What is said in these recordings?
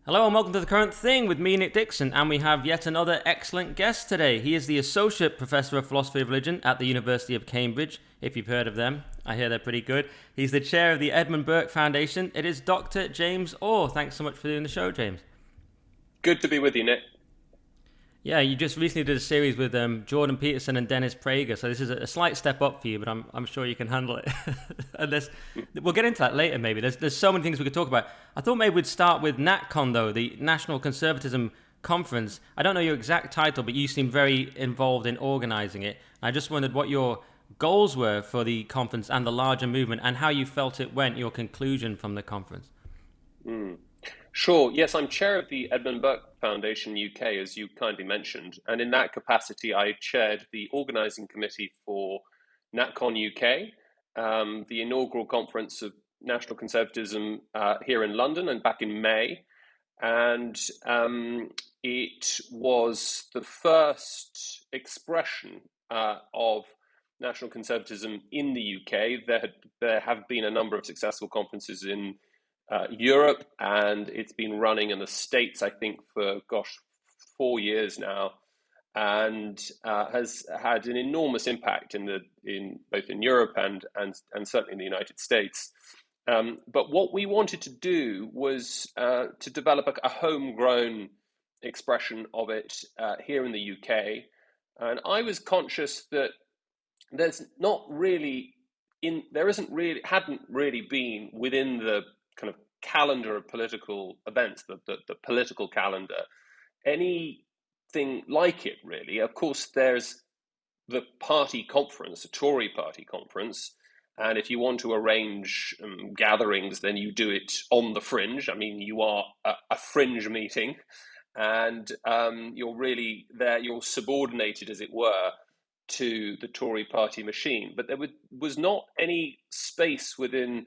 Hello and welcome to The Current Thing with me, Nick Dixon, and we have yet another excellent guest today. He is the Associate Professor of Philosophy of Religion at the University of Cambridge, if you've heard of them. I hear they're pretty good. He's the Chair of the Edmund Burke Foundation. It is Dr. James Orr. Thanks so much for doing the show, James. Good to be with you, Nick. Yeah, you just recently did a series with Jordan Peterson and Dennis Prager, so this is a slight step up for you, but I'm sure you can handle it. And we'll get into that later, maybe. There's so many things we could talk about. I thought maybe we'd start with NatCon, though, the National Conservatism Conference. I don't know your exact title, but you seem very involved in organising it. I just wondered what your goals were for the conference and the larger movement, and how you felt it went, your conclusion from the conference. Sure. Yes, I'm chair of the Edmund Burke Foundation UK, as you kindly mentioned. And in that capacity, I chaired the organising committee for NatCon UK, the inaugural conference of National Conservatism here in London and back in May. And it was the first expression of National Conservatism in the UK. There have been a number of successful conferences in Europe, and it's been running in the States, I think, for 4 years now, and has had an enormous impact in both in Europe and certainly in the United States. But what we wanted to do was to develop a homegrown expression of it here in the UK, and I was conscious that hadn't really been within the kind of calendar of political events, the political calendar, anything like it, really. Of course, there's the party conference, the Tory party conference, and if you want to arrange gatherings, then you do it on the fringe. I mean, you are a fringe meeting, and you're really there, you're subordinated, as it were, to the Tory party machine. But there was not any space within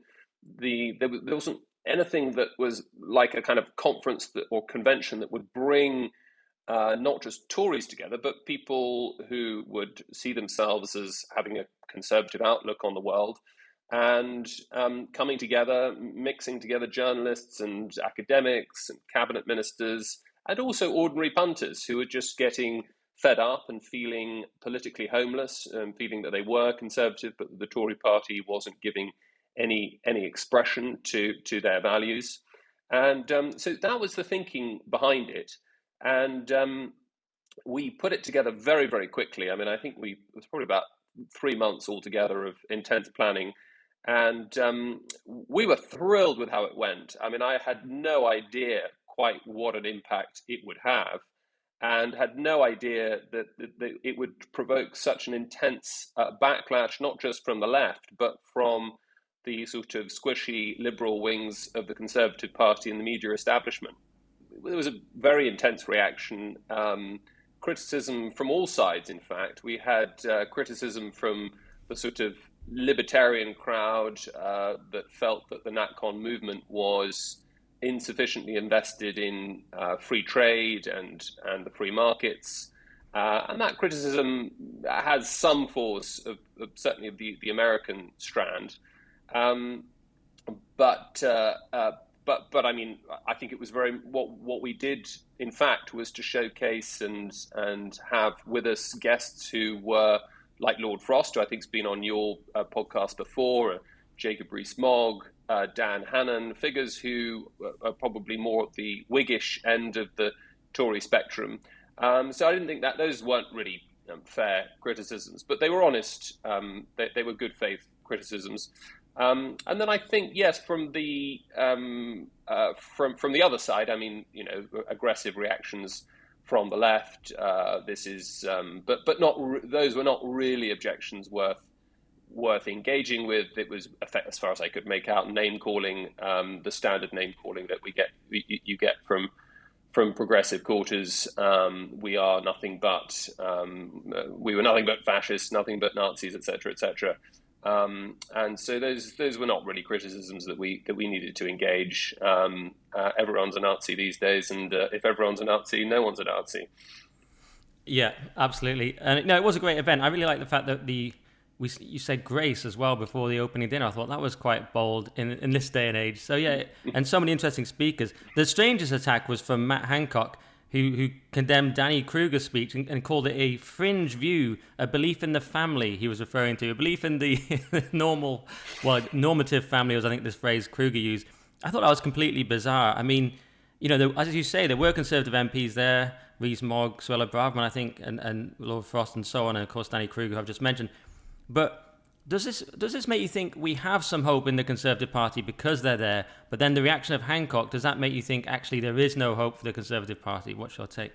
there wasn't anything that was like a kind of conference or convention that would bring not just Tories together, but people who would see themselves as having a conservative outlook on the world, and coming together, mixing together journalists and academics and cabinet ministers, and also ordinary punters who were just getting fed up and feeling politically homeless, and feeling that they were conservative, but the Tory party wasn't giving any expression to their values. And so that was the thinking behind it. And we put it together very, very quickly. I mean, I think it was probably about 3 months altogether of intense planning. And we were thrilled with how it went. I mean, I had no idea quite what an impact it would have, and had no idea that it would provoke such an intense backlash, not just from the left, but from the sort of squishy liberal wings of the Conservative Party and the media establishment. There was a very intense reaction, criticism from all sides, in fact. We had criticism from the sort of libertarian crowd that felt that the NatCon movement was insufficiently invested in free trade and the free markets. And that criticism has some force of certainly of the American strand. But I mean, I think it was what we did, in fact, was to showcase and have with us guests who were like Lord Frost, who I think has been on your podcast before, Jacob Rees-Mogg, Dan Hannan, figures who are probably more at the Whiggish end of the Tory spectrum. So I didn't think that those weren't really fair criticisms, but they were honest. They were good faith criticisms. And then I think, yes, from the other side, I mean, aggressive reactions from the left. This is, but not those were not really objections worth engaging with. It was, as far as I could make out, name calling, the standard name calling that you get from progressive quarters. We are nothing but we were nothing but fascists, nothing but Nazis, etc., etc. And so those were not really criticisms that we needed to engage. Everyone's a Nazi these days, and if everyone's a Nazi, no one's a Nazi. Yeah, absolutely. And no, it was a great event. I really like the fact that the you said grace as well before the opening dinner. I thought that was quite bold in this day and age. So yeah, and so many interesting speakers. The strangest attack was from Matt Hancock, who condemned Danny Kruger's speech and called it a fringe view, a belief in the family. He was referring to a belief in the normative family was, I think, this phrase Kruger used. I thought that was completely bizarre. I mean, as you say, there were Conservative MPs there, Rees-Mogg, Suella Braverman, I think, and Lord Frost and so on, and of course Danny Kruger, who I've just mentioned. But does this make you think we have some hope in the Conservative Party because they're there? But then the reaction of Hancock, does that make you think actually there is no hope for the Conservative Party? What's your take?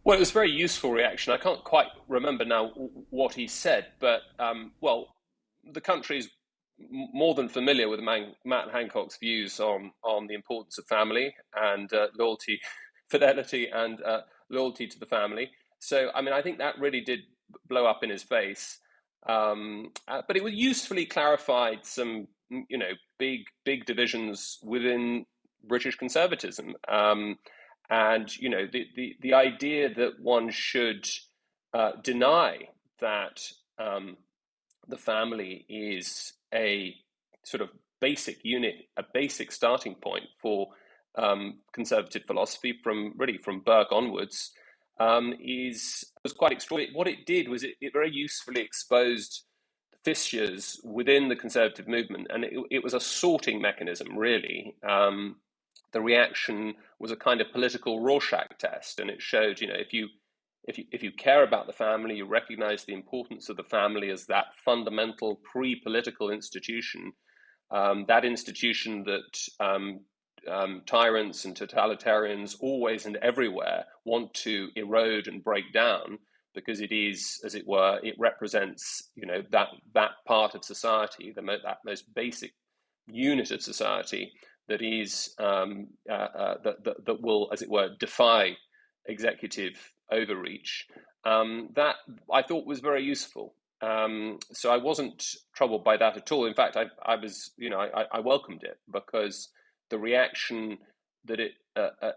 Well, it was a very useful reaction. I can't quite remember now what he said, but the country's more than familiar with Matt Hancock's views on the importance of family and loyalty, fidelity, and loyalty to the family. So, I mean, I think that really did blow up in his face. But it was usefully clarified some, big divisions within British conservatism. And, the idea that one should deny that the family is a sort of basic unit, a basic starting point for conservative philosophy from Burke onwards, was quite extraordinary. What it did was it very usefully exposed fissures within the conservative movement, and it was a sorting mechanism, really. The reaction was a kind of political Rorschach test, and it showed, if you care about the family, you recognize the importance of the family as that fundamental pre-political institution, that institution that tyrants and totalitarians always and everywhere want to erode and break down, because it is, as it were, it represents, that part of society, that most basic unit of society that is that will, as it were, defy executive overreach. That I thought was very useful. So I wasn't troubled by that at all. In fact, I was, I welcomed it, because the reaction that it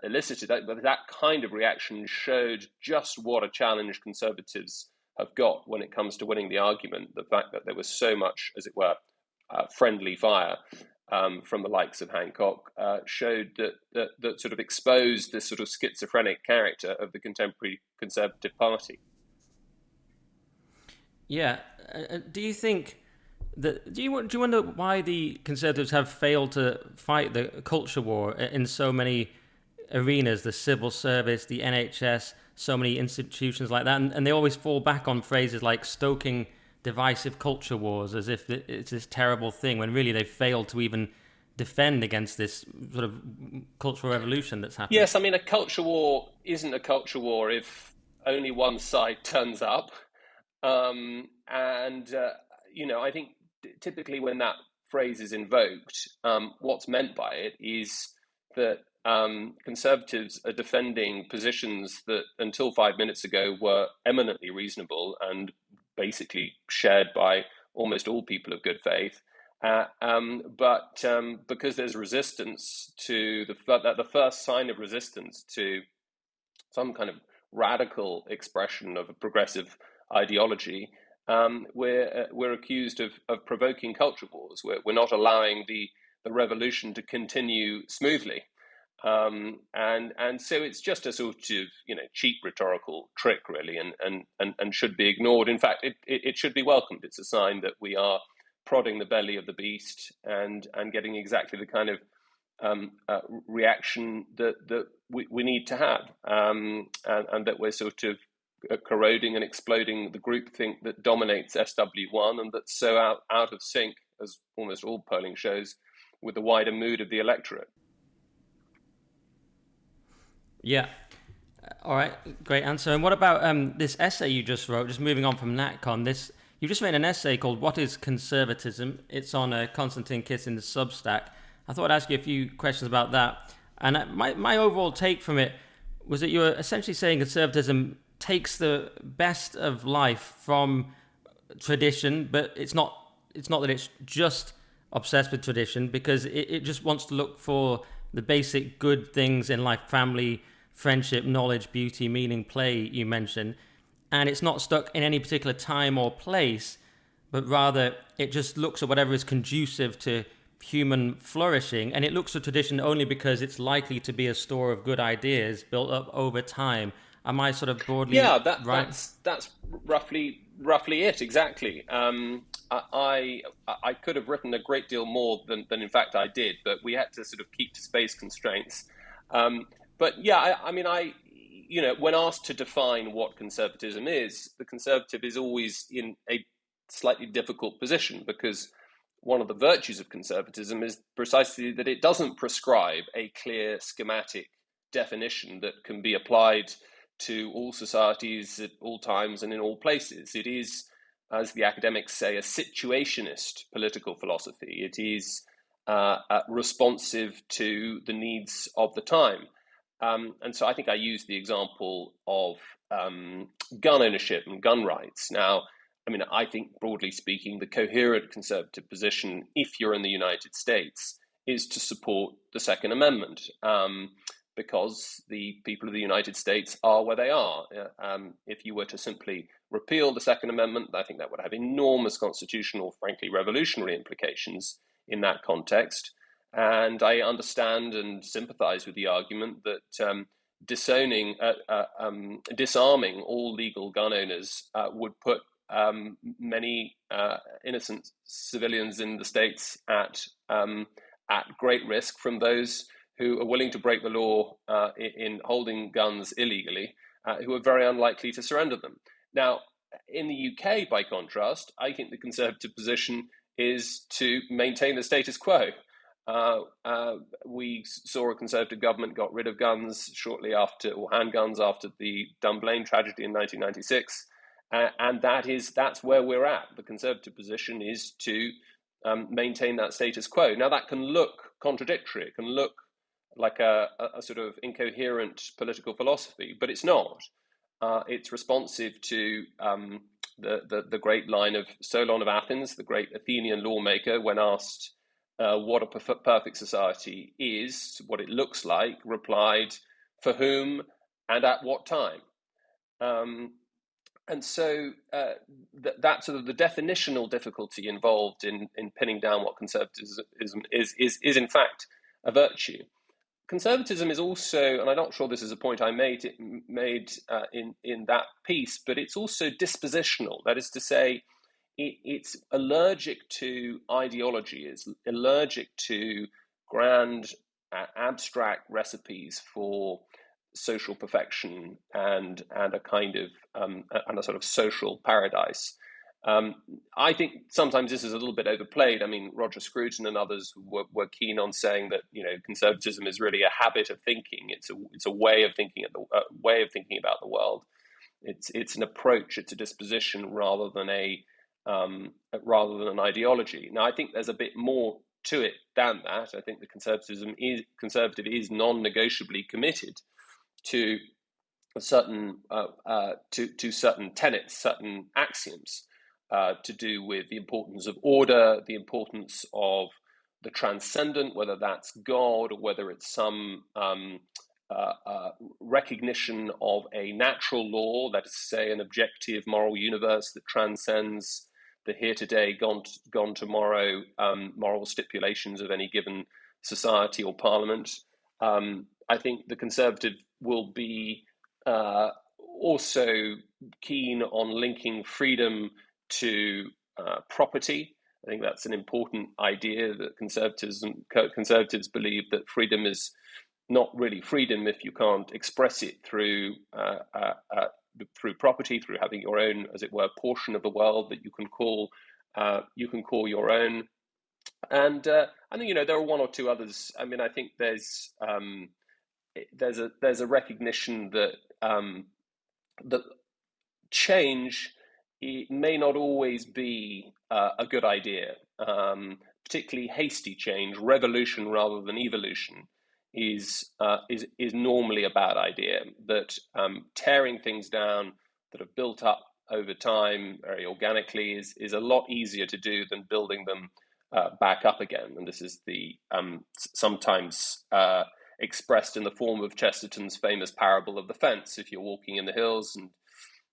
elicited, that kind of reaction showed just what a challenge Conservatives have got when it comes to winning the argument. The fact that there was so much, as it were, friendly fire from the likes of Hancock showed that sort of exposed this sort of schizophrenic character of the contemporary Conservative Party. Yeah. Do you think that? Do you wonder why the Conservatives have failed to fight the culture war in so many arenas? The civil service, the NHS, so many institutions like that, and they always fall back on phrases like stoking divisive culture wars, as if it's this terrible thing, when really they've failed to even defend against this sort of cultural revolution that's happening. Yes, I mean, a culture war isn't a culture war if only one side turns up. I think typically when that phrase is invoked, what's meant by it is that Conservatives are defending positions that until 5 minutes ago were eminently reasonable and basically shared by almost all people of good faith. But because there's resistance to the first sign of resistance to some kind of radical expression of a progressive ideology, we're accused of provoking culture wars. We're not allowing the revolution to continue smoothly. And so it's just a sort of cheap rhetorical trick, really, and should be ignored. In fact, it should be welcomed. It's a sign that we are prodding the belly of the beast and getting exactly the kind of reaction that we need to have, and that we're sort of corroding and exploding the groupthink that dominates SW1 and that's so out of sync, as almost all polling shows, with the wider mood of the electorate. Yeah. All right. Great answer. And what about this essay you just wrote? Just moving on from NatCon, you just written an essay called "What is Conservatism?" It's on Konstantin Kissin's Substack. I thought I'd ask you a few questions about that. And my overall take from it was that you're essentially saying conservatism takes the best of life from tradition, but it's not that it's just obsessed with tradition, because it just wants to look for the basic good things in life: family, friendship, knowledge, beauty, meaning, play, you mentioned. and it's not stuck in any particular time or place, but rather it just looks at whatever is conducive to human flourishing, and it looks at tradition only because it's likely to be a store of good ideas built up over time. Am I sort of broadly Yeah, right? that's roughly it exactly. I could have written a great deal more than in fact I did, but we had to sort of keep to space constraints. But yeah, I mean, when asked to define what conservatism is, the conservative is always in a slightly difficult position, because one of the virtues of conservatism is precisely that it doesn't prescribe a clear schematic definition that can be applied to all societies at all times and in all places. It is, as the academics say, a situationist political philosophy. It is responsive to the needs of the time. And so I think I used the example of gun ownership and gun rights. Now, I mean, I think broadly speaking, the coherent conservative position, if you're in the United States, is to support the Second Amendment. Because the people of the United States are where they are. If you were to simply repeal the Second Amendment, I think that would have enormous constitutional, frankly, revolutionary implications in that context. And I understand and sympathize with the argument that disarming all legal gun owners would put many innocent civilians in the States at great risk from those who are willing to break the law in holding guns illegally, who are very unlikely to surrender them. Now, in the UK, by contrast, I think the Conservative position is to maintain the status quo. We saw a Conservative government got rid of guns shortly after, or handguns after the Dunblane tragedy in 1996, and that's where we're at. The Conservative position is to maintain that status quo. Now, that can look contradictory. It can look like a sort of incoherent political philosophy, but it's not. It's responsive to the great line of Solon of Athens, the great Athenian lawmaker, when asked what a perfect society is, what it looks like, replied, "For whom and at what time?" And so that sort of the definitional difficulty involved in pinning down what conservatism is in fact a virtue. Conservatism is also, and I'm not sure this is a point I made in that piece, but it's also dispositional. That is to say, it's allergic to ideology. It's allergic to grand, abstract recipes for social perfection and a kind of and a sort of social paradise. I think sometimes this is a little bit overplayed. I mean, Roger Scruton and others were keen on saying that conservatism is really a habit of thinking. It's a way of thinking way of thinking about the world. It's an approach. It's a disposition rather than an ideology. Now, I think there's a bit more to it than that. I think the conservative is non-negotiably committed to certain certain tenets, certain axioms. To do with the importance of order, the importance of the transcendent, whether that's God or whether it's some recognition of a natural law, that is to say, an objective moral universe that transcends the here today, gone tomorrow moral stipulations of any given society or parliament. I think the Conservative will be also keen on linking freedom to property. I think that's an important idea that conservatives believe that freedom is not really freedom if you can't express it through property, through having your own, as it were, portion of the world that you can call your own. And I think there are one or two others. I mean, I think there's a recognition that that change, it may not always be a good idea. Particularly hasty change, revolution rather than evolution, is normally a bad idea. That tearing things down that have built up over time very organically is a lot easier to do than building them back up again. And this is the sometimes expressed in the form of Chesterton's famous parable of the fence. If you're walking in the hills and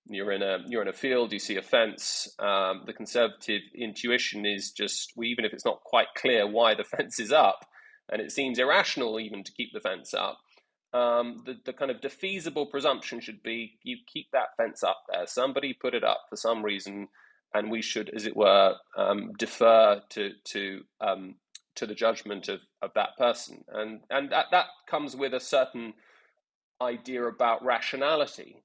You're in a field, you see a fence. The conservative intuition is just, well, even if it's not quite clear why the fence is up, and it seems irrational even to keep the fence up, the kind of defeasible presumption should be you keep that fence up there. Somebody put it up for some reason, and we should, as it were, defer to the judgment of that person, and that comes with a certain idea about rationality.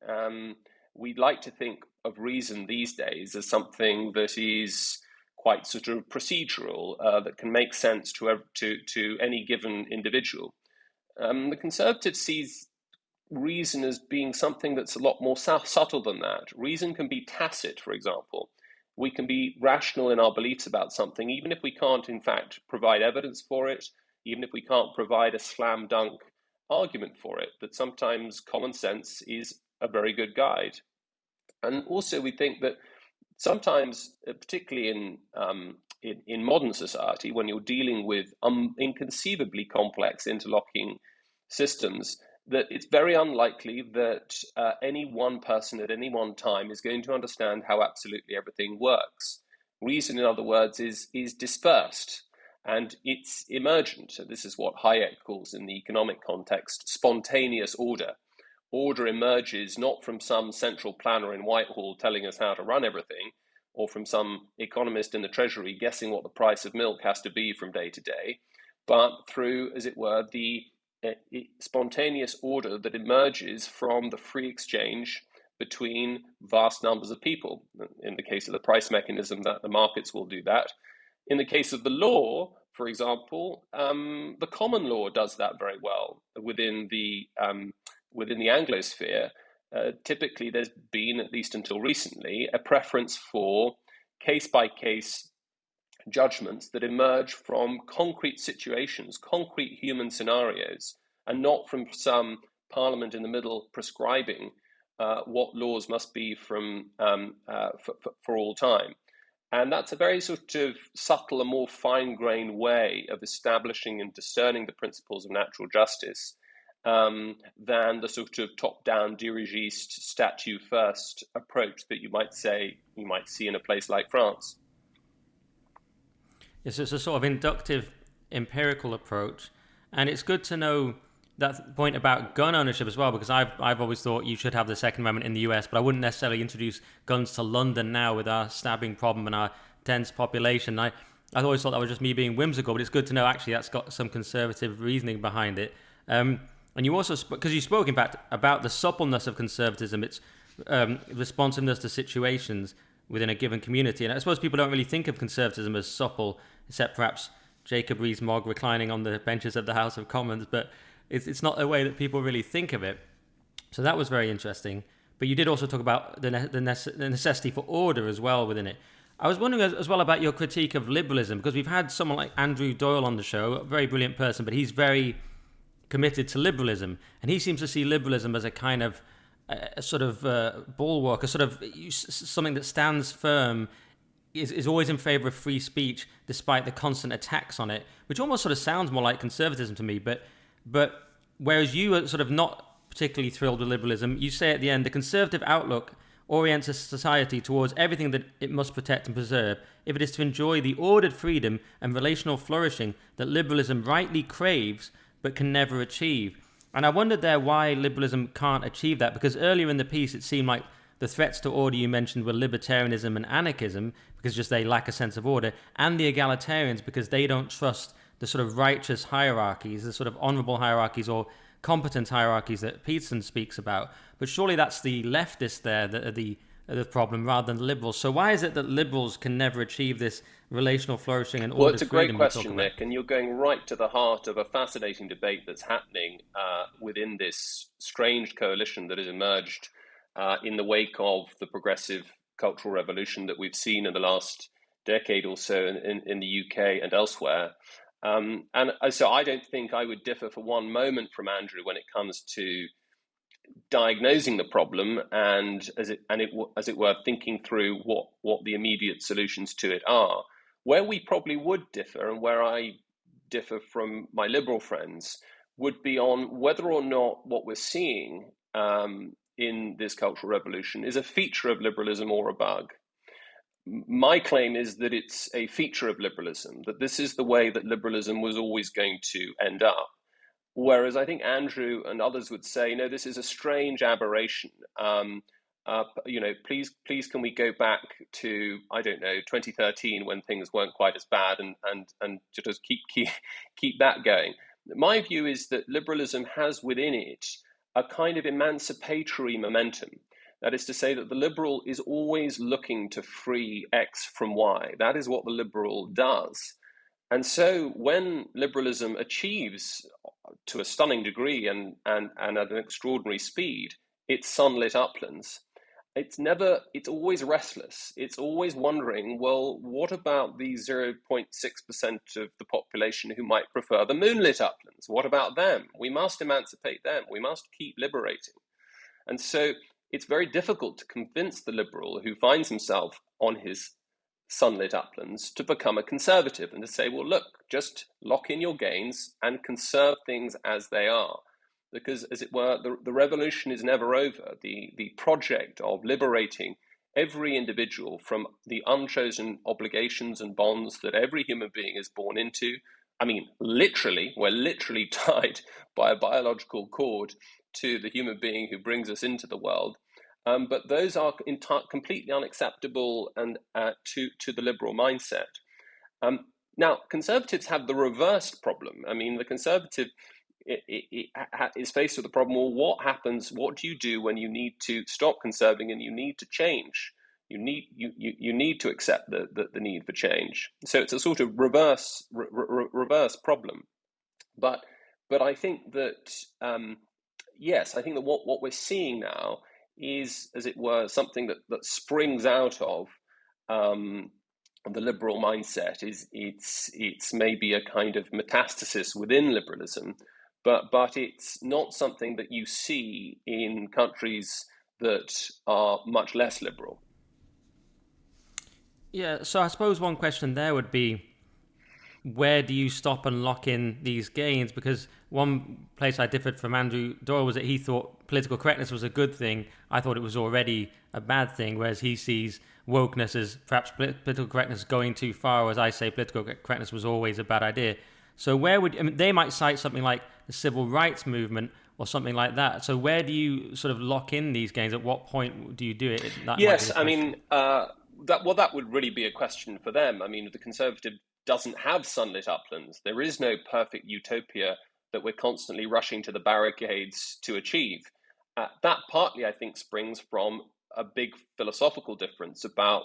We'd like to think of reason these days as something that is quite sort of procedural, that can make sense to any given individual. The conservative sees reason as being something that's a lot more subtle than that. Reason can be tacit, for example. We can be rational in our beliefs about something, even if we can't, in fact, provide evidence for it, even if we can't provide a slam dunk argument for it, that sometimes common sense is a very good guide. And also, we think that sometimes, particularly in modern society, when you're dealing with inconceivably complex interlocking systems, that it's very unlikely that any one person at any one time is going to understand how absolutely everything works. Reason, in other words, is dispersed and it's emergent. So this is what Hayek calls, in the economic context, spontaneous order. Order emerges not from some central planner in Whitehall telling us how to run everything, or from some economist in the Treasury guessing what the price of milk has to be from day to day, but through, as it were, the spontaneous order that emerges from the free exchange between vast numbers of people. In the case of the price mechanism, that the markets will do that. In the case of the law, for example, the common law does that very well within the Anglosphere. Typically, there's been, at least until recently, a preference for case-by-case judgments that emerge from concrete situations, concrete human scenarios, and not from some parliament in the middle prescribing what laws must be for all time. And that's a very sort of subtle and more fine-grained way of establishing and discerning the principles of natural justice than the sort of top-down dirigiste, statute-first approach that you might see in a place like France. It's a sort of inductive, empirical approach, and it's good to know that point about gun ownership as well, because I've always thought you should have the Second Amendment in the US, but I wouldn't necessarily introduce guns to London now with our stabbing problem and our dense population. I always thought that was just me being whimsical, but it's good to know actually that's got some conservative reasoning behind it. And you also, because you spoke in fact about the suppleness of conservatism, its responsiveness to situations within a given community. And I suppose people don't really think of conservatism as supple, except perhaps Jacob Rees-Mogg reclining on the benches of the House of Commons, but it's not a way that people really think of it. So that was very interesting. But you did also talk about the necessity for order as well within it. I was wondering as well about your critique of liberalism, because we've had someone like Andrew Doyle on the show, a very brilliant person, but he's very committed to liberalism. And he seems to see liberalism as a kind of a sort of bulwark, a sort of something that stands firm, is always in favour of free speech despite the constant attacks on it, which almost sort of sounds more like conservatism to me. But whereas you are sort of not particularly thrilled with liberalism, you say at the end, the conservative outlook orients a society towards everything that it must protect and preserve if it is to enjoy the ordered freedom and relational flourishing that liberalism rightly craves but can never achieve. And I wondered there why liberalism can't achieve that, because earlier in the piece it seemed like the threats to order you mentioned were libertarianism and anarchism, because just they lack a sense of order, and the egalitarians because they don't trust the sort of righteous hierarchies, the sort of honourable hierarchies or competent hierarchies that Peterson speaks about. But surely that's the leftists there that are the problem rather than the liberals. So why is it that liberals can never achieve this relational flourishing and ordered freedom? Well, it's a great question, Nick, and you're going right to the heart of a fascinating debate that's happening within this strange coalition that has emerged in the wake of the progressive cultural revolution that we've seen in the last decade or so in the UK and elsewhere. And so I don't think I would differ for one moment from Andrew when it comes to diagnosing the problem and as it were, thinking through what the immediate solutions to it are. Where we probably would differ, and where I differ from my liberal friends, would be on whether or not what we're seeing in this cultural revolution is a feature of liberalism or a bug. My claim is that it's a feature of liberalism, that this is the way that liberalism was always going to end up. Whereas I think Andrew and others would say, no, this is a strange aberration. Please, can we go back to, I don't know, 2013 when things weren't quite as bad, and just keep that going. My view is that liberalism has within it a kind of emancipatory momentum. That is to say that the liberal is always looking to free X from Y. That is what the liberal does. And so when liberalism achieves, to a stunning degree and at an extraordinary speed, its sunlit uplands, it's always restless. It's always wondering, well, what about the 0.6% of the population who might prefer the moonlit uplands? What about them? We must emancipate them. We must keep liberating. And so it's very difficult to convince the liberal who finds himself on his sunlit uplands to become a conservative and to say, well, look, just lock in your gains and conserve things as they are. Because, as it were, the revolution is never over. The project of liberating every individual from the unchosen obligations and bonds that every human being is born into. I mean, literally, we're literally tied by a biological cord to the human being who brings us into the world. But those are completely unacceptable and to the liberal mindset. Now, conservatives have the reversed problem. I mean, the conservative is faced with the problem, well, what happens, what do you do when you need to stop conserving and you need to change? You need to accept the need for change. So it's a sort of reverse problem. But I think that, yes, I think that what we're seeing now is, as it were, something that springs out of the liberal mindset. It's maybe a kind of metastasis within liberalism, but it's not something that you see in countries that are much less liberal. Yeah, so I suppose one question there would be, where do you stop and lock in these gains? Because one place I differed from Andrew Doyle was that he thought political correctness was a good thing. I thought it was already a bad thing, whereas he sees wokeness as perhaps political correctness going too far, whereas I say political correctness was always a bad idea. So they might cite something like the civil rights movement or something like that. So where do you sort of lock in these gains? At what point do you do it? Yes, I mean, that would really be a question for them. I mean, the Conservative doesn't have sunlit uplands. There is no perfect utopia that we're constantly rushing to the barricades to achieve. That partly, I think, springs from a big philosophical difference about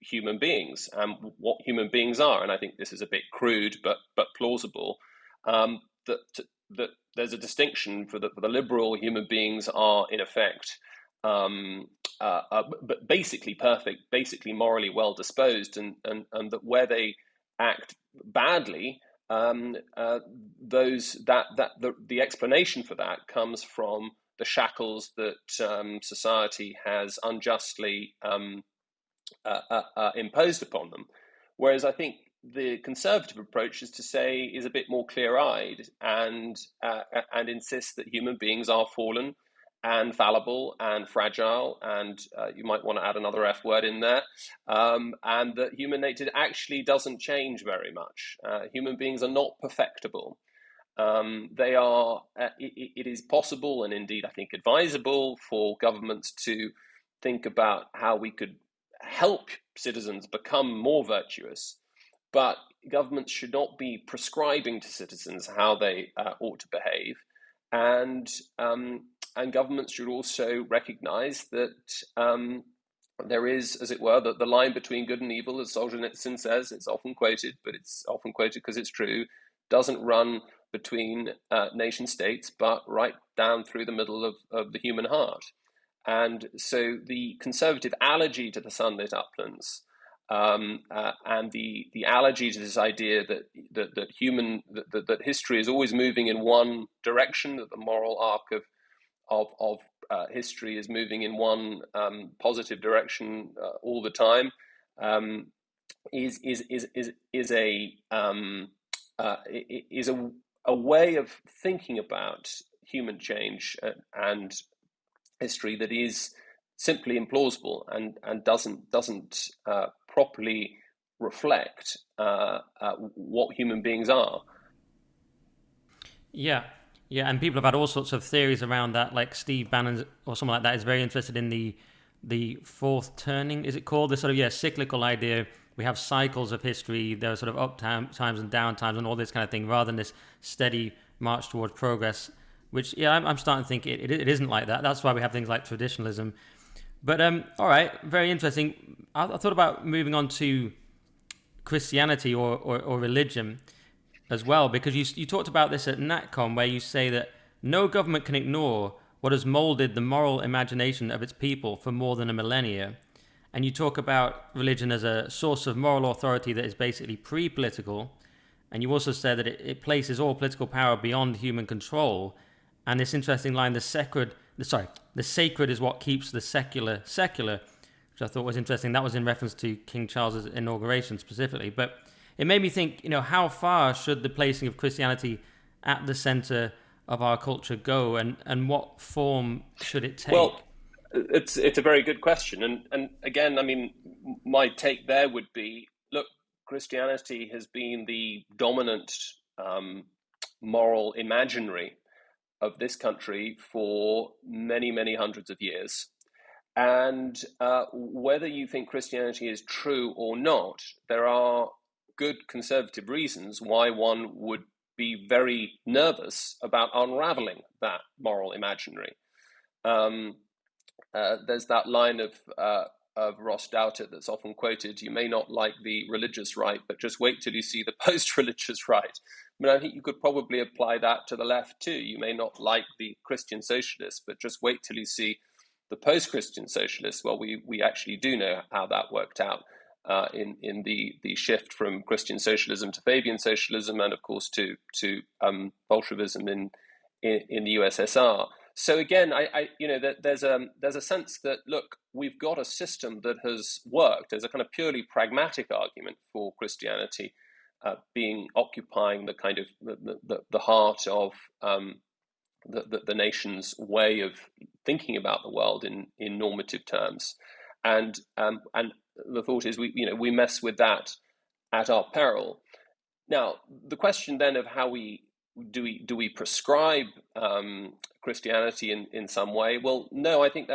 human beings and what human beings are. And I think this is a bit crude, but plausible. That there's a distinction for the liberal. Human beings are in effect but basically perfect, basically morally well disposed, and that where they act badly, the explanation for that comes from the shackles that society has unjustly imposed upon them. Whereas I think the conservative approach is a bit more clear-eyed and insist that human beings are fallen and fallible and fragile, and you might want to add another F word in there, and that human nature actually doesn't change very much. Human beings are not perfectible. It is possible, and indeed I think advisable, for governments to think about how we could help citizens become more virtuous, but governments should not be prescribing to citizens how they ought to behave, and governments should also recognize that there is, as it were, the line between good and evil, as Solzhenitsyn says. It's often quoted, but it's often quoted because it's true, doesn't run between nation states, but right down through the middle of the human heart. And so the conservative allergy to the sunlit uplands and the allergy to this idea that history is always moving in one direction, that the moral arc of history is moving in one positive direction all the time, is a way of thinking about human change and history that is simply implausible and doesn't properly reflect what human beings are. Yeah, yeah, and people have had all sorts of theories around that. Like Steve Bannon or someone like that is very interested in the fourth turning. Is it called the sort of cyclical idea? We have cycles of history. There are sort of up times and down times and all this kind of thing, rather than this steady march towards progress. Which I'm starting to think it isn't like that. That's why we have things like traditionalism. But all right, very interesting. I thought about moving on to Christianity or religion as well, because you talked about this at NatCon, where you say that no government can ignore what has molded the moral imagination of its people for more than a millennia. And you talk about religion as a source of moral authority that is basically pre-political. And you also said that it places all political power beyond human control. And this interesting line, the sacred is what keeps the secular secular, which I thought was interesting. That was in reference to King Charles's inauguration specifically. But it made me think, how far should the placing of Christianity at the center of our culture go, and what form should it take? Well, it's a very good question, and again, I mean, my take there would be: look, Christianity has been the dominant moral imaginary of this country for many hundreds of years. And whether you think Christianity is true or not, there are good conservative reasons why one would be very nervous about unraveling that moral imaginary. There's that line of Ross Douthat that's often quoted: "You may not like the religious right, but just wait till you see the post-religious right." I mean, I think you could probably apply that to the left too. You may not like the Christian socialists, but just wait till you see the post-Christian socialists. Well, we actually do know how that worked out in the shift from Christian socialism to Fabian socialism, and of course to Bolshevism in the USSR. So again, there's a sense that, look, we've got a system that has worked. There's a kind of purely pragmatic argument for Christianity occupying the kind of the heart of the nation's way of thinking about the world in normative terms, and the thought is we mess with that at our peril. Now, the question then of how we prescribe Christianity in some way? Well, no, I think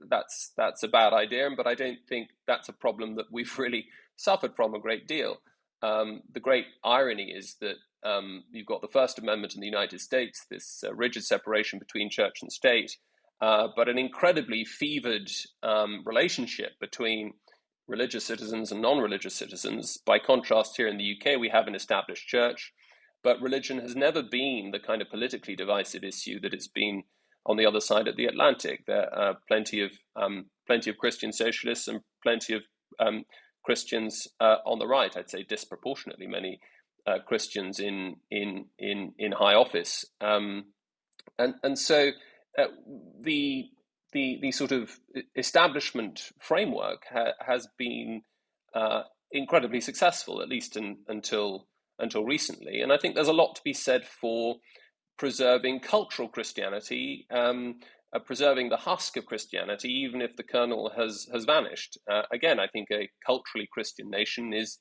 that's a bad idea, but I don't think that's a problem that we've really suffered from a great deal. The great irony is that you've got the First Amendment in the United States, this rigid separation between church and state, but an incredibly fevered relationship between religious citizens and non-religious citizens. By contrast, here in the UK, we have an established church, but religion has never been the kind of politically divisive issue that it's been on the other side of the Atlantic. There are plenty of Christian socialists and plenty of Christians on the right. I'd say disproportionately many Christians in high office, and so the sort of establishment framework has been incredibly successful, at least until recently. And I think there's a lot to be said for preserving cultural Christianity, preserving the husk of Christianity, even if the kernel has vanished. Again, I think a culturally Christian nation is,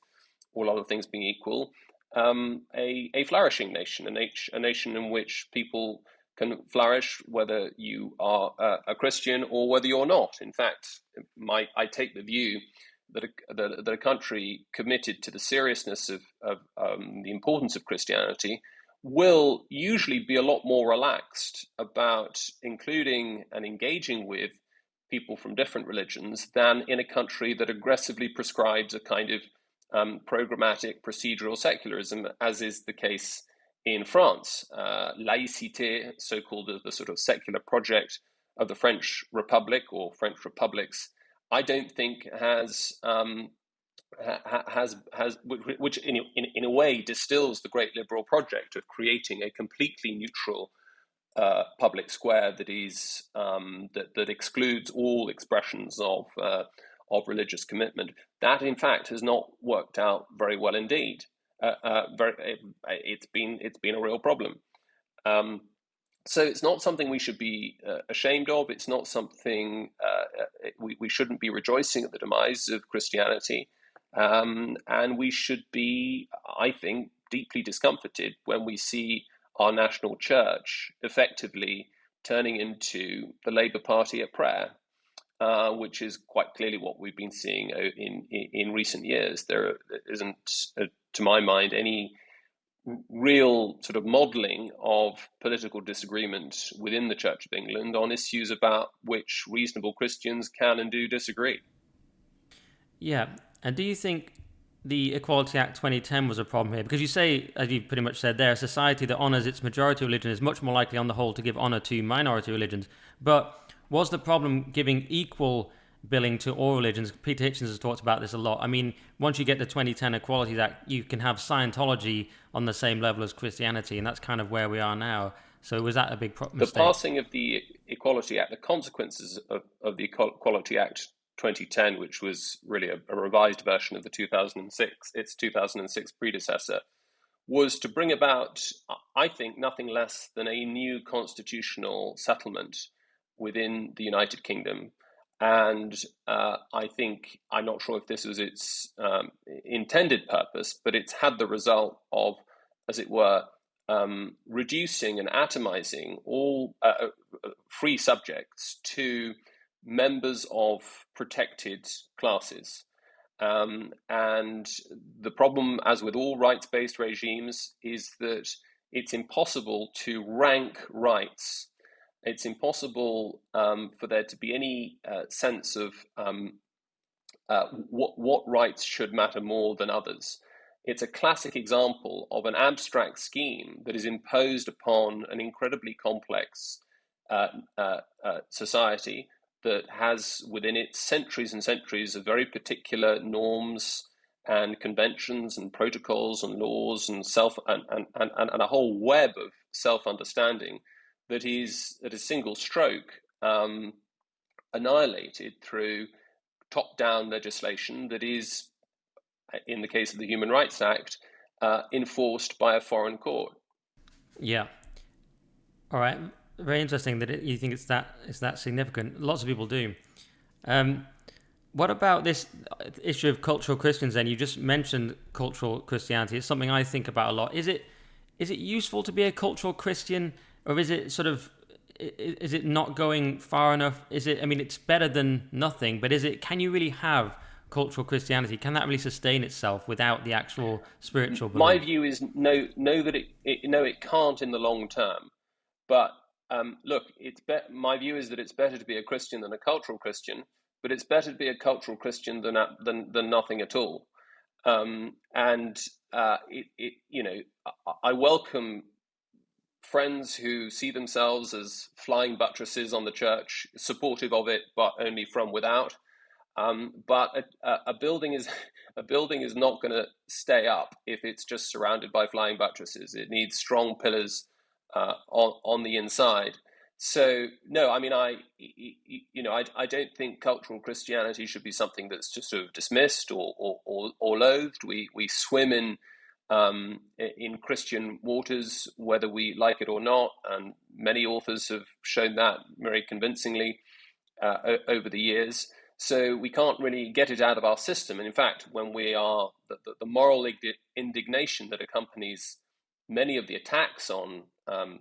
all other things being equal, a flourishing nation, a nation in which people can flourish whether you are a Christian or whether you're not. In fact, I take the view that a country committed to the seriousness of the importance of Christianity will usually be a lot more relaxed about including and engaging with people from different religions than in a country that aggressively prescribes a kind of programmatic procedural secularism, as is the case in France. Laïcité, so-called the sort of secular project of the French Republic or French republics, I don't think has which in a way distills the great liberal project of creating a completely neutral public square that is that excludes all expressions of religious commitment. That, in fact, has not worked out very well indeed. It's been a real problem. So it's not something we should be ashamed of. It's not something we shouldn't be rejoicing at the demise of Christianity. And we should be, I think, deeply discomforted when we see our national church effectively turning into the Labour Party at prayer, which is quite clearly what we've been seeing in recent years. There isn't, to my mind, any real sort of modelling of political disagreement within the Church of England on issues about which reasonable Christians can and do disagree. Yeah. And do you think the Equality Act 2010 was a problem here? Because you say, as you pretty much said there, a society that honours its majority religion is much more likely on the whole to give honour to minority religions. But was the problem giving equal billing to all religions? Peter Hitchens has talked about this a lot. I mean, once you get the 2010 Equality Act, you can have Scientology on the same level as Christianity, and that's kind of where we are now. So was that a big mistake? The passing of the Equality Act, the consequences of the Equality Act 2010, which was really a revised version of the 2006 predecessor, was to bring about, I think, nothing less than a new constitutional settlement within the United Kingdom. And I think, I'm not sure if this was its intended purpose, but it's had the result of, as it were, reducing and atomizing all free subjects to members of protected classes. And the problem, as with all rights-based regimes, is that it's impossible to rank rights. It's impossible for there to be any sense of what rights should matter more than others. It's a classic example of an abstract scheme that is imposed upon an incredibly complex society that has within it centuries and centuries of very particular norms and conventions and protocols and laws and a whole web of self-understanding that is at a single stroke annihilated through top-down legislation that is, in the case of the Human Rights Act, enforced by a foreign court. Yeah. All right. Very interesting that you think it's that significant. Lots of people do. What about this issue of cultural Christians then? You just mentioned cultural Christianity. It's something I think about a lot. Is it useful to be a cultural Christian, or is it not going far enough? I mean, it's better than nothing, but can you really have cultural Christianity? Can that really sustain itself without the actual spiritual belief? My view is no, that it can't in the long term. But look, my view is that it's better to be a Christian than a cultural Christian, but it's better to be a cultural Christian than nothing at all. I welcome friends who see themselves as flying buttresses on the church, supportive of it, but only from without. But a building is not going to stay up if it's just surrounded by flying buttresses. It needs strong pillars on the inside. So no, I mean, I don't think cultural Christianity should be something that's just sort of dismissed or loathed. We swim in Christian waters, whether we like it or not, and many authors have shown that very convincingly over the years. So we can't really get it out of our system. And in fact, when we are the moral indignation that accompanies many of the attacks on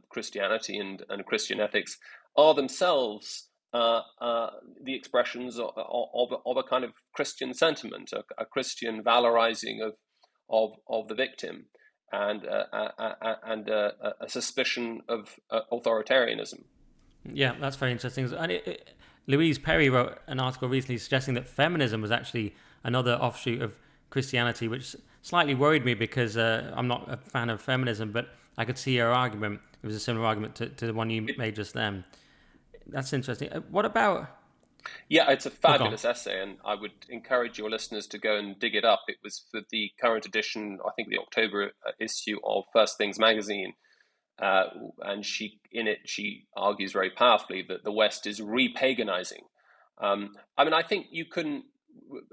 Christianity and Christian ethics are themselves the expressions of a kind of Christian sentiment, a Christian valorizing of the victim, and a suspicion of authoritarianism. Yeah, that's very interesting. And Louise Perry wrote an article recently suggesting that feminism was actually another offshoot of Christianity, which slightly worried me because I'm not a fan of feminism, but I could see her argument. It was a similar argument to the one you made just then. That's interesting. What about... Yeah, it's a fabulous essay, and I would encourage your listeners to go and dig it up. It was for the current edition, I think the October issue of First Things magazine. And she argues very powerfully that the West is repaganizing. I mean, I think you couldn't.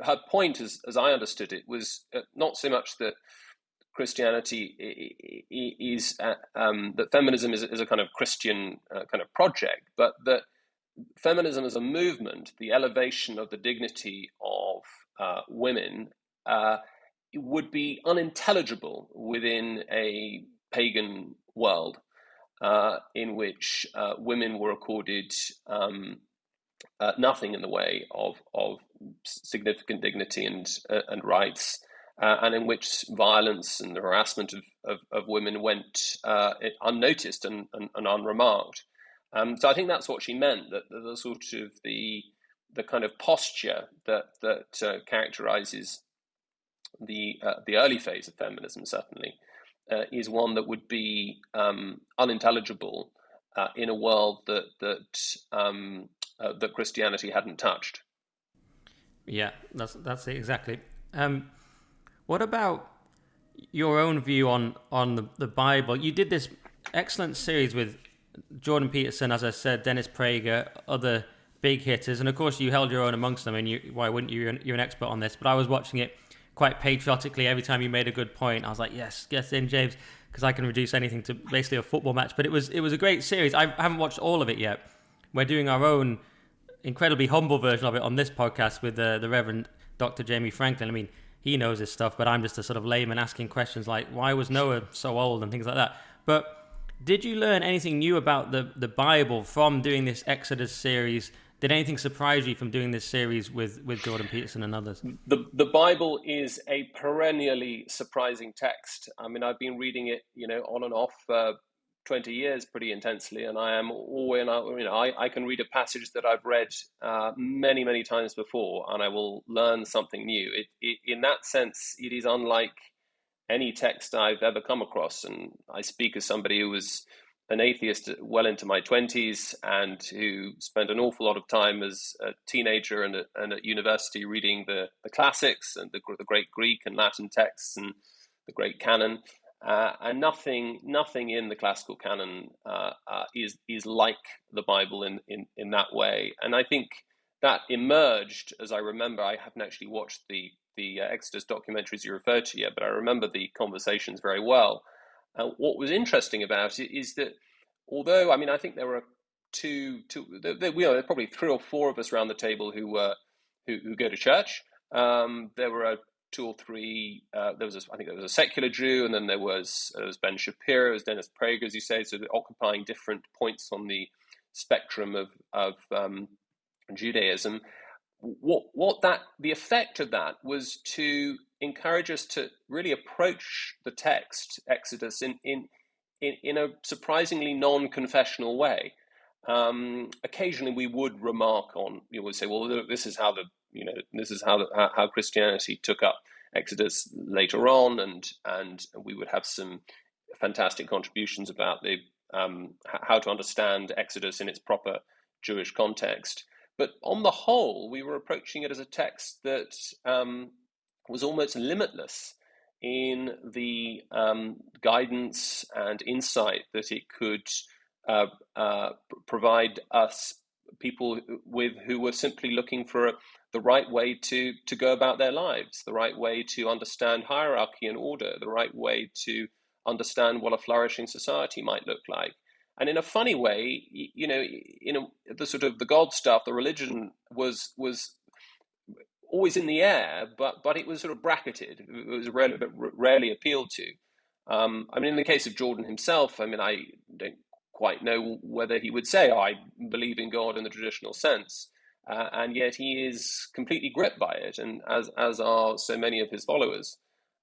Her point, as I understood it, was not so much that Christianity is that feminism is a kind of Christian kind of project, but that feminism as a movement, the elevation of the dignity of women, would be unintelligible within a pagan world in which women were accorded nothing in the way of significant dignity and rights, and in which violence and the harassment of women went unnoticed and unremarked. So I think that's what she meant, that the sort of the kind of posture that characterizes the early phase of feminism, certainly, is one that would be unintelligible in a world that Christianity hadn't touched. Yeah, that's it exactly. What about your own view on the Bible? You did this excellent series with Jordan Peterson, as I said, Dennis Prager, other big hitters, and of course you held your own amongst them. And why wouldn't you? You're an expert on this. But I was watching it quite patriotically. Every time you made a good point, I was like, yes, get in, James, because I can reduce anything to basically a football match. But it was a great series. I haven't watched all of it yet. We're doing our own incredibly humble version of it on this podcast with the Reverend Dr. Jamie Franklin. I mean, he knows his stuff, but I'm just a sort of layman asking questions like, why was Noah so old and things like that. But did you learn anything new about the Bible from doing this Exodus series? Did anything surprise you from doing this series with Jordan Peterson and others? The Bible is a perennially surprising text. I mean, I've been reading it, on and off 20 years pretty intensely, and I am always, I can read a passage that I've read many, many times before, and I will learn something new. In that sense, it is unlike any text I've ever come across, and I speak as somebody who was an atheist well into my 20s and who spent an awful lot of time as a teenager and at university reading the classics and the great Greek and Latin texts and the great canon. And nothing in the classical canon is like the Bible in that way. And I think that emerged, as I remember. I haven't actually watched the Exodus documentaries you referred to yet, but I remember the conversations very well. What was interesting about it is that, although, I mean, I think there were there are probably 3 or 4 of us around the table who go to church. There were 2 or 3. I think there was a secular Jew, and then there was Ben Shapiro, there was Dennis Prager, as you say, so occupying different points on the spectrum of Judaism. The effect of that was to encourage us to really approach the text Exodus in a surprisingly non-confessional way. Occasionally, we would remark on. You would say, "Well, this is how how Christianity took up Exodus later on," and we would have some fantastic contributions about the how to understand Exodus in its proper Jewish context. But on the whole, we were approaching it as a text that was almost limitless in the guidance and insight that it could provide us, people who were simply looking for the right way to go about their lives, the right way to understand hierarchy and order, the right way to understand what a flourishing society might look like. And in a funny way, the sort of the God stuff, the religion was always in the air, but it was sort of bracketed. It was rarely appealed to. I mean, in the case of Jordan himself, I mean, I don't quite know whether he would say, I believe in God in the traditional sense, and yet he is completely gripped by it, and as are so many of his followers.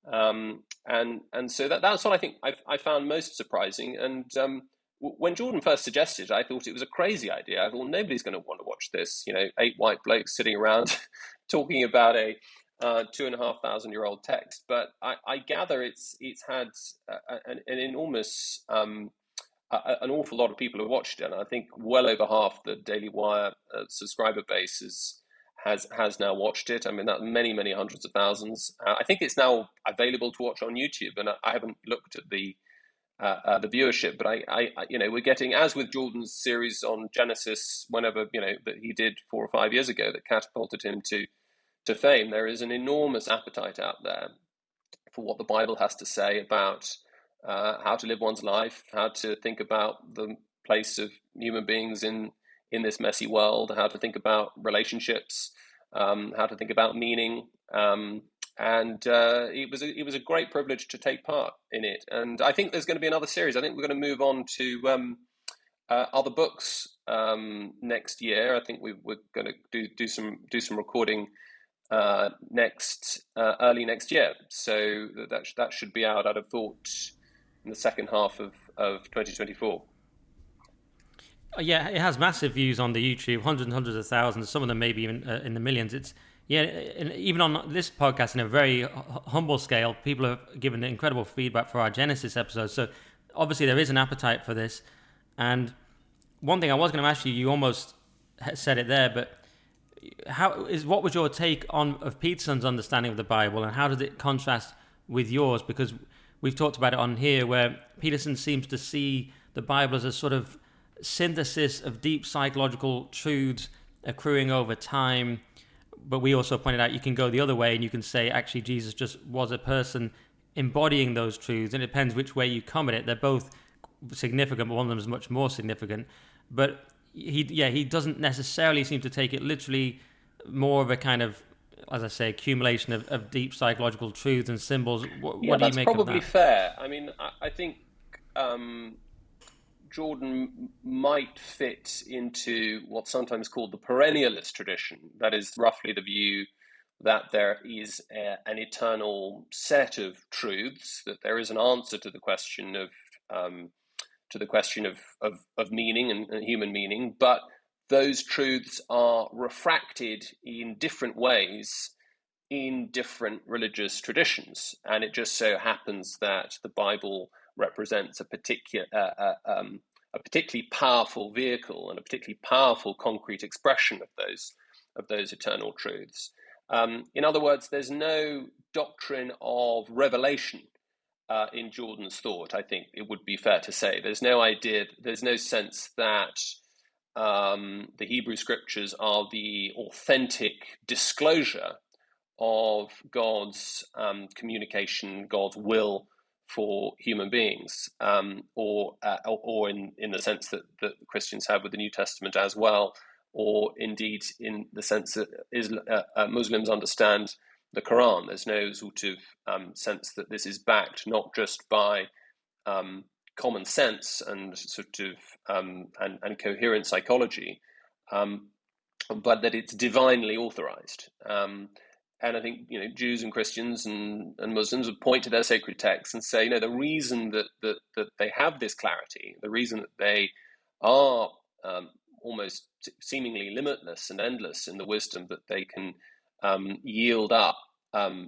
And so that's what I think I found most surprising. And when Jordan first suggested it, I thought it was a crazy idea. I thought nobody's going to want to watch this. 8 white blokes sitting around talking about a 2,500-year-old text. But I gather it's had an enormous, an awful lot of people have watched it, and I think well over half the Daily Wire subscriber base has now watched it. I mean, that many hundreds of thousands. I think it's now available to watch on YouTube, and I haven't looked at the viewership, but I we're getting, as with Jordan's series on Genesis, whenever that he did 4 or 5 years ago, that catapulted him to fame. There is an enormous appetite out there for what the Bible has to say about how to live one's life, how to think about the place of human beings in this messy world, how to think about relationships, how to think about meaning. And it was a great privilege to take part in it. And I think there's going to be another series. I think we're going to move on to other books next year. I think we're going to do some recording early next year. So that should be out, I'd have thought, in the second half of 2024. Yeah, it has massive views on the YouTube, hundreds and hundreds of thousands. Some of them maybe even in the millions. It's even on this podcast, in a very humble scale, people have given incredible feedback for our Genesis episodes. So obviously there is an appetite for this. And one thing I was going to ask you, you almost said it there, but what was your take of Peterson's understanding of the Bible, and how does it contrast with yours? Because we've talked about it on here, where Peterson seems to see the Bible as a sort of synthesis of deep psychological truths accruing over time. But we also pointed out you can go the other way and you can say actually Jesus just was a person embodying those truths, and it depends which way you come at it. They're both significant, but one of them is much more significant. But he doesn't necessarily seem to take it literally, more of a kind of, as I say, accumulation of deep psychological truths and symbols. What do you make of that? That's probably fair. I mean, I think Jordan might fit into what's sometimes called the perennialist tradition. That is roughly the view that there is an eternal set of truths, that there is an answer to the question of meaning and human meaning, but those truths are refracted in different ways in different religious traditions. And it just so happens that the Bible represents a particularly powerful vehicle and a particularly powerful concrete expression of those eternal truths. In other words, there's no doctrine of revelation in Jordan's thought. I think it would be fair to say there's no sense that the Hebrew scriptures are the authentic disclosure of God's communication, God's will for human beings, or in the sense that Christians have with the New Testament as well, or indeed in the sense that Muslims understand the Quran. There's no sort of sense that this is backed not just by common sense and sort of and coherent psychology, but that it's divinely authorized. And I think Jews and Christians and Muslims would point to their sacred texts and say, the reason that they have this clarity, the reason that they are almost seemingly limitless and endless in the wisdom that they can yield up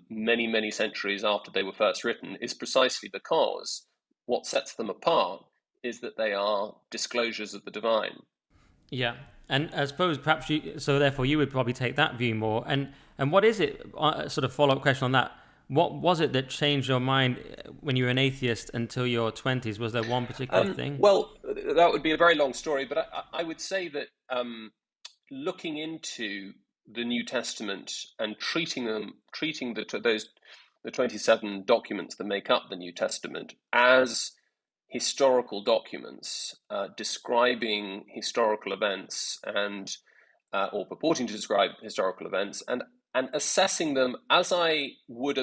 many, many centuries after they were first written, is precisely because what sets them apart is that they are disclosures of the divine. Yeah, and I suppose perhaps so therefore you would probably take that view more. And what is it, sort of follow-up question on that, what was it that changed your mind when you were an atheist until your 20s? Was there one particular thing? Well, that would be a very long story, but I would say that looking into the New Testament and treating the 27 documents that make up the New Testament as historical documents describing historical events and or purporting to describe historical events, and assessing them as I would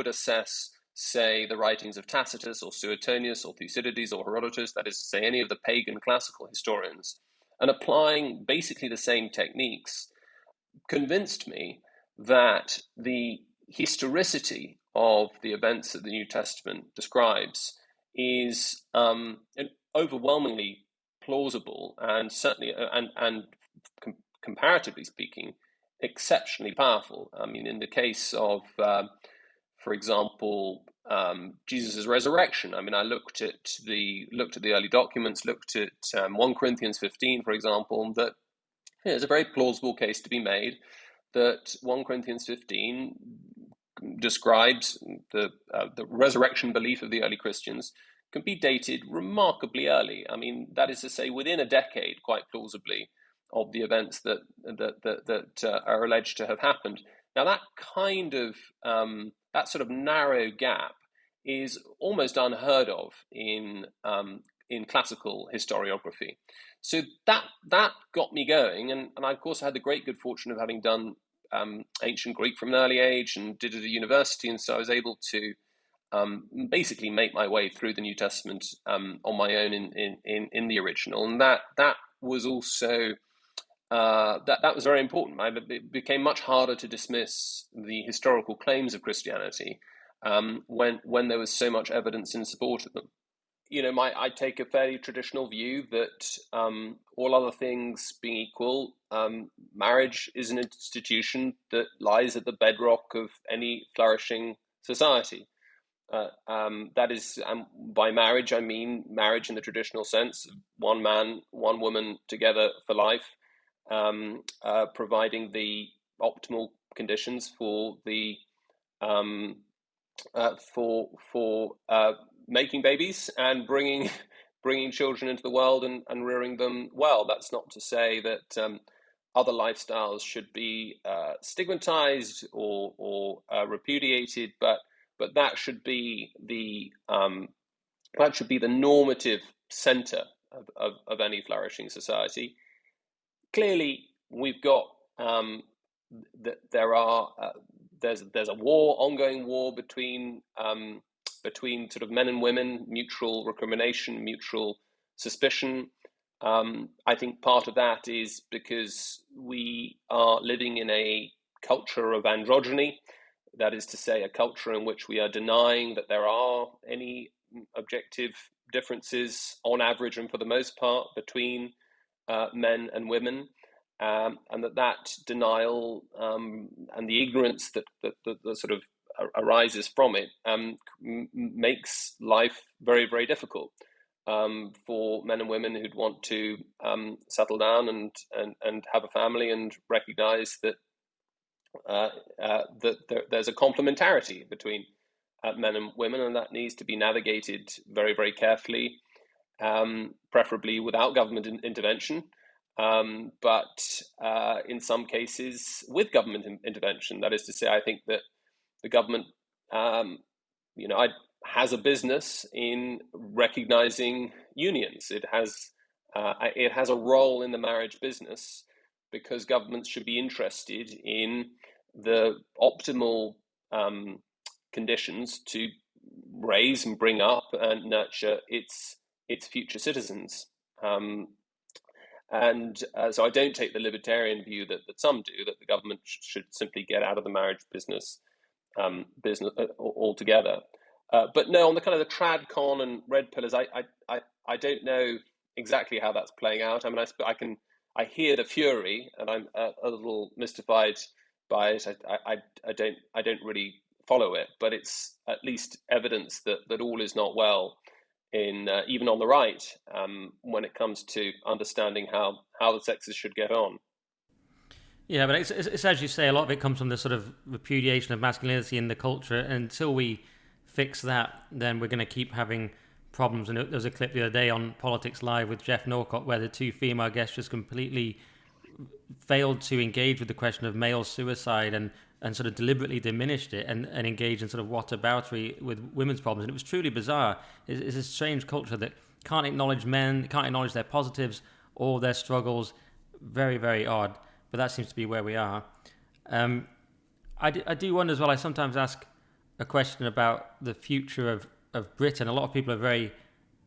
assess, say, the writings of Tacitus or Suetonius or Thucydides or Herodotus, that is to say, any of the pagan classical historians, and applying basically the same techniques, convinced me that the historicity of the events that the New Testament describes is overwhelmingly plausible and certainly and comparatively speaking, exceptionally powerful. I mean, in the case of, for example, Jesus' resurrection. I mean, I looked at the early documents, looked at 1 Corinthians 15, for example, that there's a very plausible case to be made that 1 Corinthians 15 describes the resurrection belief of the early Christians can be dated remarkably early. I mean, that is to say, within a decade, quite plausibly, of the events that are alleged to have happened. Now, that kind of that sort of narrow gap is almost unheard of in classical historiography. So that got me going, and I of course had the great good fortune of having done ancient Greek from an early age and did it at a university, and so I was able to basically make my way through the New Testament on my own in the original, and that was also that was very important. It became much harder to dismiss the historical claims of Christianity when there was so much evidence in support of them. I take a fairly traditional view that all other things being equal, marriage is an institution that lies at the bedrock of any flourishing society. That is, by marriage, I mean marriage in the traditional sense, one man, one woman together for life, providing the optimal conditions for the for making babies and bringing children into the world and rearing them well. That's not to say that other lifestyles should be stigmatized or repudiated, but that should be the normative center of any flourishing society. Clearly, we've got there's a ongoing war between sort of men and women, mutual recrimination, mutual suspicion. I think part of that is because we are living in a culture of androgyny. That is to say, a culture in which we are denying that there are any objective differences on average and for the most part between men and women, and that denial and the ignorance that sort of arises from it makes life very, very difficult for men and women who'd want to settle down and have a family and recognize that there's a complementarity between men and women, and that needs to be navigated very, very carefully, preferably without government intervention, but in some cases with government intervention. That is to say, I think that the government, has a business in recognizing unions. It has a role in the marriage business, because governments should be interested in the optimal conditions to raise and bring up and nurture its future citizens. So I don't take the libertarian view that some do, that the government should simply get out of the marriage business altogether. But no, on the kind of the trad con and red pillars, I don't know exactly how that's playing out. I mean, I hear the fury, and I'm a little mystified by it. I don't really follow it, but it's at least evidence that all is not well in even on the right when it comes to understanding how the sexes should get on. Yeah, but it's as you say, a lot of it comes from the sort of repudiation of masculinity in the culture. And until we fix that, then we're going to keep having problems. And there was a clip the other day on Politics Live with Jeff Norcott where the two female guests just completely failed to engage with the question of male suicide and sort of deliberately diminished it and engaged in sort of whataboutery with women's problems. And it was truly bizarre. It's a strange culture that can't acknowledge men, can't acknowledge their positives or their struggles. Very, very odd. But that seems to be where we are. I do wonder as well, I sometimes ask a question about the future of Britain. A lot of people are very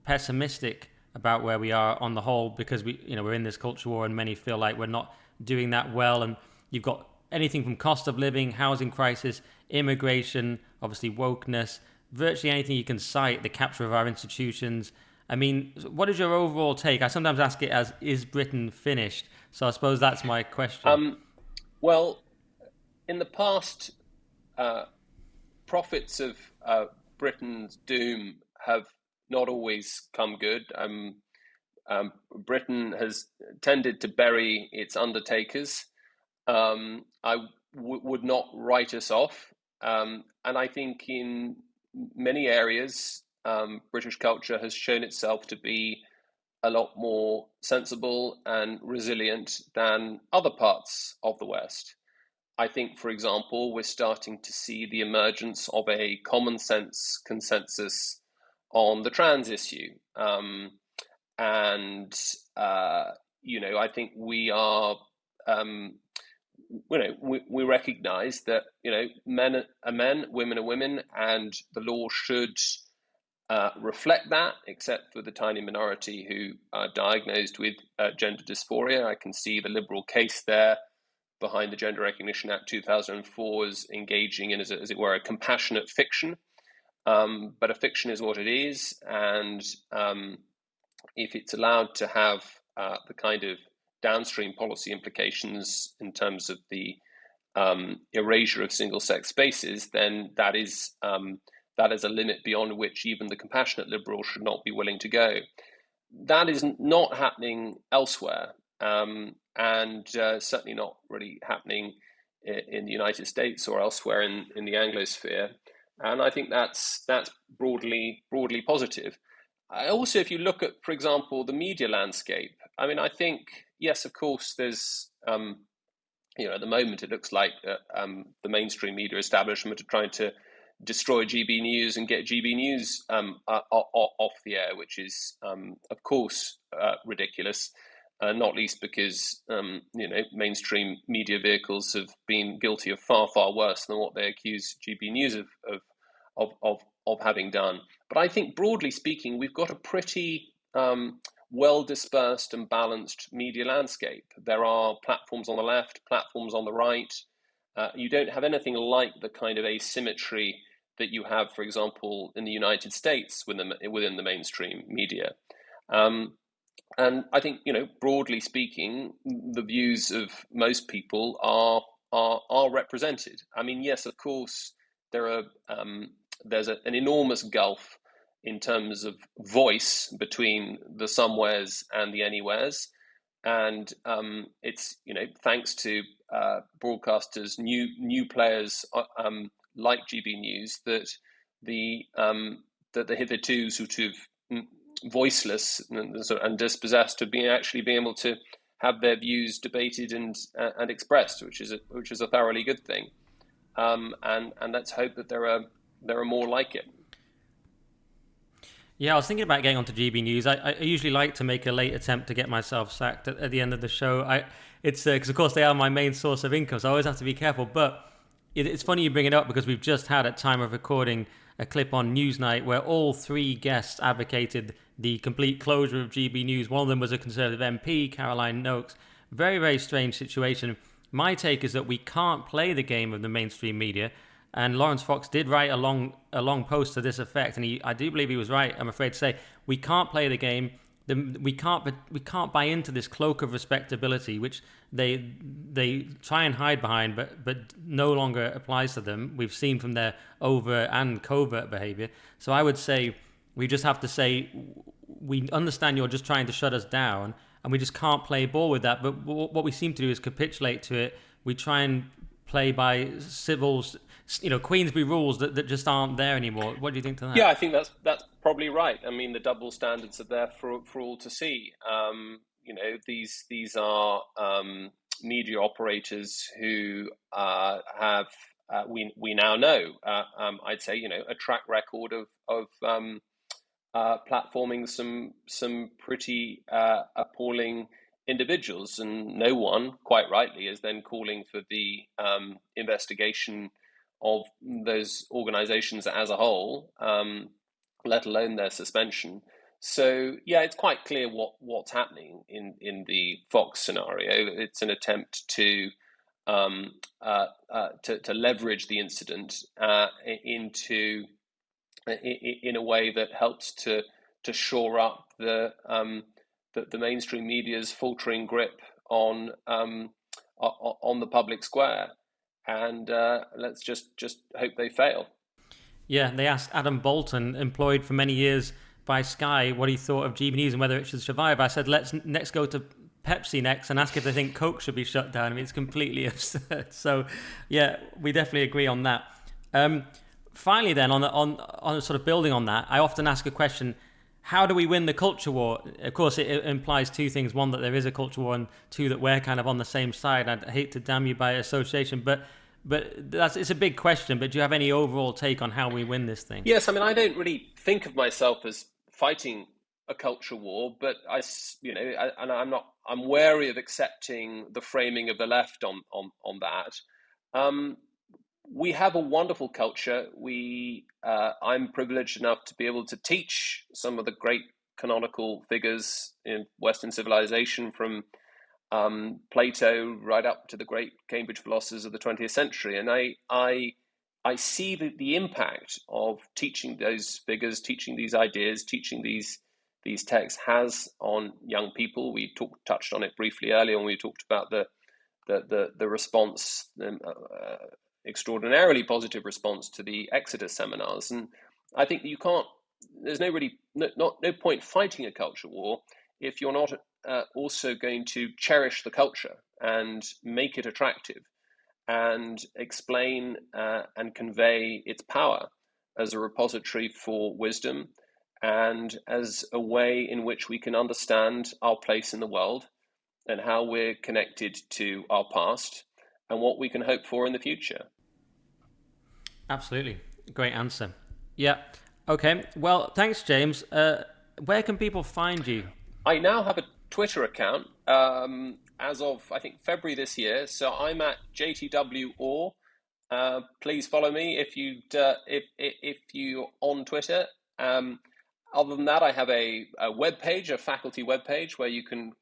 pessimistic about where we are on the whole because we're in this culture war and many feel like we're not doing that well. And you've got anything from cost of living, housing crisis, immigration, obviously wokeness, virtually anything you can cite, the capture of our institutions. I mean, what is your overall take? I sometimes ask it as, is Britain finished? So I suppose that's my question. Well, in the past, prophets of Britain's doom have not always come good. Britain has tended to bury its undertakers. Would not write us off. And I think in many areas, British culture has shown itself to be a lot more sensible and resilient than other parts of the West. I think, for example, we're starting to see the emergence of a common sense consensus on the trans issue. And, I think we are, we recognize that, men are men, women are women, and the law should reflect that, except for the tiny minority who are diagnosed with gender dysphoria. I can see the liberal case there behind the Gender Recognition Act 2004 as engaging in, as it were, a compassionate fiction. But a fiction is what it is, and if it's allowed to have the kind of downstream policy implications in terms of the erasure of single-sex spaces, then that is a limit beyond which even the compassionate liberal should not be willing to go. That is not happening elsewhere, and certainly not really happening in the United States or elsewhere in the Anglosphere. And I think that's broadly positive. Also, if you look at, for example, the media landscape, I mean, I think, yes, of course, there's, at the moment it looks like the mainstream media establishment are trying to destroy GB News and get GB News off the air, which is, of course, ridiculous. Not least because mainstream media vehicles have been guilty of far worse than what they accuse GB News of having done. But I think, broadly speaking, we've got a pretty well dispersed and balanced media landscape. There are platforms on the left, platforms on the right. You don't have anything like the kind of asymmetry that you have, for example, in the United States within the mainstream media. And I think, broadly speaking, the views of most people are represented. I mean, yes, of course, there's an enormous gulf in terms of voice between the somewheres and the anywheres, and it's thanks to broadcasters, new players like GB News, that the hitherto sort of voiceless and dispossessed have been actually being able to have their views debated and expressed, which is a thoroughly good thing. And let's hope that there are more like it. Yeah, I was thinking about getting onto GB News. I usually like to make a late attempt to get myself sacked at the end of the show. It's because of course they are my main source of income, so I always have to be careful. But it's funny you bring it up, because we've just had, at time of recording, a clip on Newsnight where all three guests advocated the complete closure of GB News. One of them was a Conservative MP, Caroline Noakes. Very, very strange situation. My take is that we can't play the game of the mainstream media. And Lawrence Fox did write a long post to this effect, and I do believe he was right. I'm afraid to say we can't play the game. We can't buy into this cloak of respectability, which they try and hide behind, but no longer applies to them. We've seen from their overt and covert behaviour. So I would say we just have to say we understand you're just trying to shut us down, and we just can't play ball with that. But what we seem to do is capitulate to it. We try and play by civils, Queensberry rules that just aren't there anymore. What do you think to that? Yeah, I think that's probably right. I mean, the double standards are there for all to see. These are media operators who have we now know. I'd say a track record of platforming some pretty appalling individuals, and no one, quite rightly, is then calling for the investigation of those organizations as a whole, let alone their suspension. So yeah, it's quite clear what's happening in the Fox scenario. It's an attempt to leverage the incident in a way that helps to shore up the mainstream media's faltering grip on the public square. And let's just hope they fail. Yeah, they asked Adam Bolton, employed for many years by Sky, what he thought of GB News and whether it should survive. I said, let's next go to Pepsi next and ask if they think Coke should be shut down. I mean, it's completely absurd. So, yeah, we definitely agree on that. Finally, then, on sort of building on that, I often ask a question: how do we win the culture war? Of course, it implies two things. One, that there is a culture war, and two, that we're kind of on the same side. I'd hate to damn you by association, but it's a big question. But do you have any overall take on how we win this thing? Yes, I mean, I don't really think of myself as fighting a culture war, but I'm wary of accepting the framing of the left on that. We have a wonderful culture. I'm privileged enough to be able to teach some of the great canonical figures in Western civilization, from Plato right up to the great Cambridge philosophers of the 20th century. And I see the impact of teaching those figures, teaching these ideas, teaching these texts has on young people. We touched on it briefly earlier when we talked about the response, extraordinarily positive response to the Exodus seminars. And I think there's no point fighting a culture war if you're not also going to cherish the culture and make it attractive and explain and convey its power as a repository for wisdom and as a way in which we can understand our place in the world and how we're connected to our past and what we can hope for in the future. Absolutely. Great answer. Yeah. Okay. Well, thanks, James. Where can people find you? I now have a Twitter account as of, I think, February this year. So I'm at JTWOR. Please follow me if you're on Twitter. Other than that, I have a webpage, a faculty webpage, where you can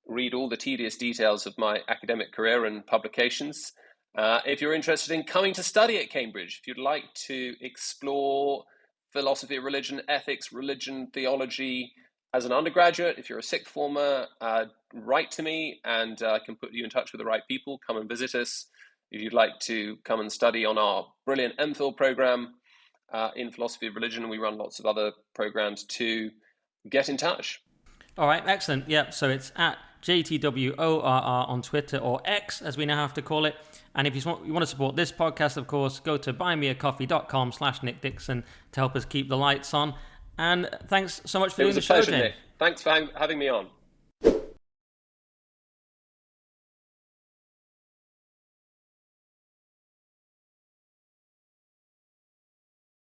read all the tedious details of my academic career and publications. If you're interested in coming to study at Cambridge, if you'd like to explore philosophy of religion, ethics, religion, theology as an undergraduate, if you're a sixth former, write to me and I can put you in touch with the right people. Come and visit us. If you'd like to come and study on our brilliant MPhil program in philosophy of religion, we run lots of other programs too. Get in touch. All right, excellent. Yeah, so it's at JTWORR on Twitter, or X as we now have to call it. And if you want to support this podcast, of course, go to buymeacoffee.com/Nick Dixon to help us keep the lights on. And thanks so much for doing the show, James. Nick. Thanks for having me on.